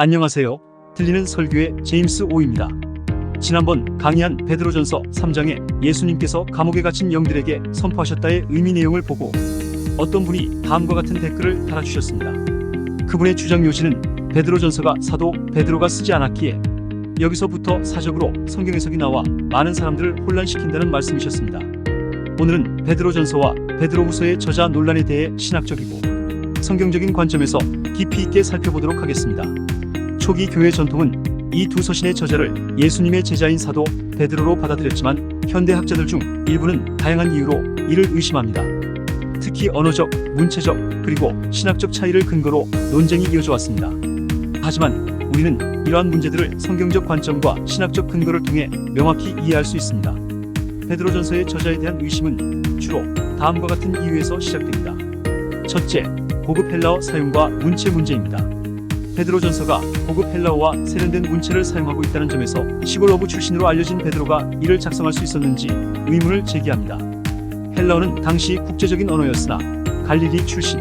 안녕하세요. 들리는 설교의 제임스 오입니다. 지난번 강의한 베드로전서 3장에 예수님께서 감옥에 갇힌 영들에게 선포하셨다의 의미 내용을 보고 어떤 분이 다음과 같은 댓글을 달아주셨습니다. 그분의 주장 요지는 베드로전서가 사도 베드로가 쓰지 않았기에 여기서부터 사적으로 성경 해석이 나와 많은 사람들을 혼란시킨다는 말씀이셨습니다. 오늘은 베드로전서와 베드로후서의 저자 논란에 대해 신학적이고 성경적인 관점에서 깊이 있게 살펴보도록 하겠습니다. 초기 교회 전통은 이 두 서신의 저자를 예수님의 제자인 사도 베드로로 받아들였지만 현대 학자들 중 일부는 다양한 이유로 이를 의심합니다. 특히 언어적, 문체적, 그리고 신학적 차이를 근거로 논쟁이 이어져 왔습니다. 하지만 우리는 이러한 문제들을 성경적 관점과 신학적 근거를 통해 명확히 이해할 수 있습니다. 베드로전서의 저자에 대한 의심은 주로 다음과 같은 이유에서 시작됩니다. 첫째, 고급 헬라어 사용과 문체 문제입니다. 베드로전서가 고급 헬라어와 세련된 문체를 사용하고 있다는 점에서 시골 어부 출신으로 알려진 베드로가 이를 작성할 수 있었는지 의문을 제기합니다. 헬라어는 당시 국제적인 언어였으나 갈릴리 출신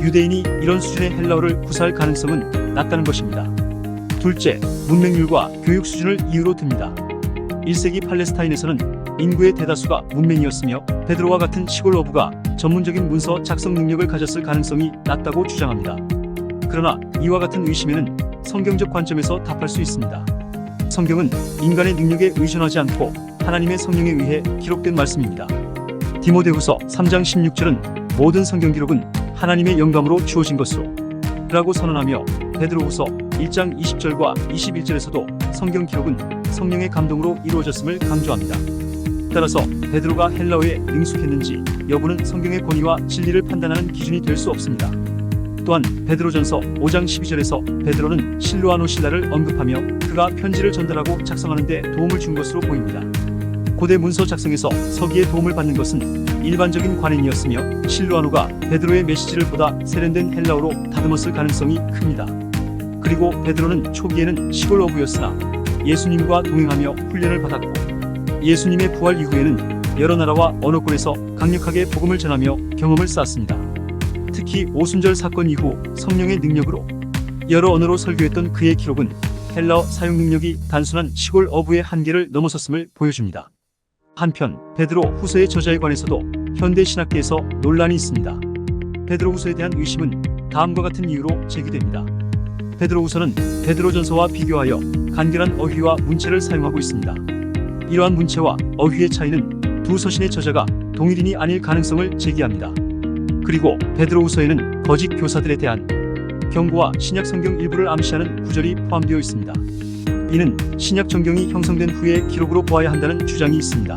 유대인이 이런 수준의 헬라어를 구사할 가능성은 낮다는 것입니다. 둘째, 문맹률과 교육 수준을 이유로 듭니다. 1세기 팔레스타인에서는 인구의 대다수가 문맹이었으며 베드로와 같은 시골 어부가 전문적인 문서 작성 능력을 가졌을 가능성이 낮다고 주장합니다. 그러나 이와 같은 의심에는 성경적 관점에서 답할 수 있습니다. 성경은 인간의 능력에 의존하지 않고 하나님의 성령에 의해 기록된 말씀입니다. 디모데후서 3장 16절은 모든 성경 기록은 하나님의 영감으로 주어진 것으로 라고 선언하며 베드로후서 1장 20절과 21절에서도 성경 기록은 성령의 감동으로 이루어졌음을 강조합니다. 따라서 베드로가 헬라어에 능숙했는지 여부는 성경의 권위와 진리를 판단하는 기준이 될 수 없습니다. 또한 베드로전서 5장 12절에서 베드로는 실로아노 신라를 언급하며 그가 편지를 전달하고 작성하는 데 도움을 준 것으로 보입니다. 고대 문서 작성에서 서기의 도움을 받는 것은 일반적인 관행이었으며 실로아노가 베드로의 메시지를 보다 세련된 헬라어로 다듬었을 가능성이 큽니다. 그리고 베드로는 초기에는 시골 어부였으나 예수님과 동행하며 훈련을 받았고 예수님의 부활 이후에는 여러 나라와 언어권에서 강력하게 복음을 전하며 경험을 쌓았습니다. 특히 오순절 사건 이후 성령의 능력으로 여러 언어로 설교했던 그의 기록은 헬라어 사용 능력이 단순한 시골 어부의 한계를 넘어섰음을 보여줍니다. 한편 베드로 후서의 저자에 관해서도 현대 신학계에서 논란이 있습니다. 베드로 후서에 대한 의심은 다음과 같은 이유로 제기됩니다. 베드로 후서는 베드로전서와 비교하여 간결한 어휘와 문체를 사용하고 있습니다. 이러한 문체와 어휘의 차이는 두 서신의 저자가 동일인이 아닐 가능성을 제기합니다. 그리고 베드로후서에는 거짓 교사들에 대한 경고와 신약 성경 일부를 암시하는 구절이 포함되어 있습니다. 이는 신약 성경이 형성된 후의 기록으로 보아야 한다는 주장이 있습니다.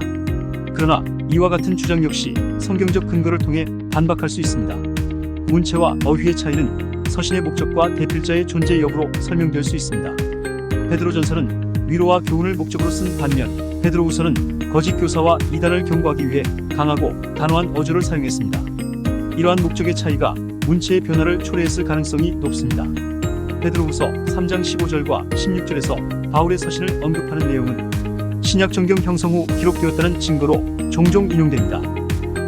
그러나 이와 같은 주장 역시 성경적 근거를 통해 반박할 수 있습니다. 문체와 어휘의 차이는 서신의 목적과 대필자의 존재 여부로 설명될 수 있습니다. 베드로전서는 위로와 교훈을 목적으로 쓴 반면 베드로후서는 거짓 교사와 이단을 경고하기 위해 강하고 단호한 어조를 사용했습니다. 이러한 목적의 차이가 문체의 변화를 초래했을 가능성이 높습니다. 베드로후서 3장 15절과 16절에서 바울의 서신을 언급하는 내용은 신약 성경 형성 후 기록되었다는 증거로 종종 인용됩니다.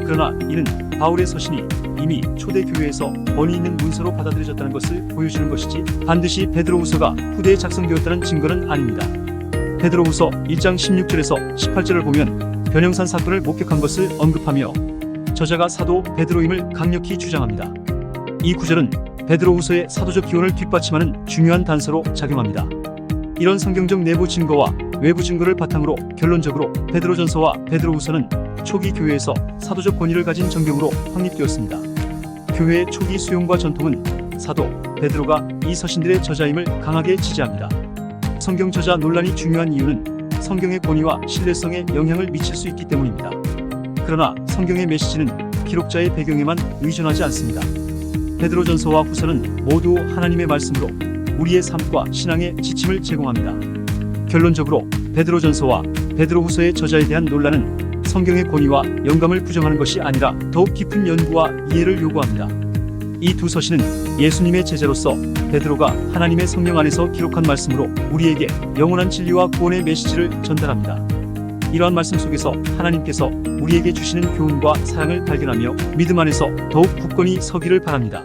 그러나 이는 바울의 서신이 이미 초대 교회에서 권위 있는 문서로 받아들여졌다는 것을 보여주는 것이지 반드시 베드로후서가 후대에 작성되었다는 증거는 아닙니다. 베드로후서 1장 16절에서 18절을 보면 변형산 사건을 목격한 것을 언급하며 저자가 사도 베드로임을 강력히 주장합니다. 이 구절은 베드로후서의 사도적 기원을 뒷받침하는 중요한 단서로 작용합니다. 이런 성경적 내부 증거와 외부 증거를 바탕으로 결론적으로 베드로전서와 베드로후서는 초기 교회에서 사도적 권위를 가진 정경으로 확립되었습니다. 교회의 초기 수용과 전통은 사도 베드로가 이 서신들의 저자임을 강하게 지지합니다. 성경 저자 논란이 중요한 이유는 성경의 권위와 신뢰성에 영향을 미칠 수 있기 때문입니다. 그러나 성경의 메시지는 기록자의 배경에만 의존하지 않습니다. 베드로전서와 후서는 모두 하나님의 말씀으로 우리의 삶과 신앙의 지침을 제공합니다. 결론적으로 베드로전서와 베드로후서의 저자에 대한 논란은 성경의 권위와 영감을 부정하는 것이 아니라 더욱 깊은 연구와 이해를 요구합니다. 이 두 서신은 예수님의 제자로서 베드로가 하나님의 성령 안에서 기록한 말씀으로 우리에게 영원한 진리와 구원의 메시지를 전달합니다. 이러한 말씀 속에서 하나님께서 우리에게 주시는 교훈과 사랑을 발견하며 믿음 안에서 더욱 굳건히 서기를 바랍니다.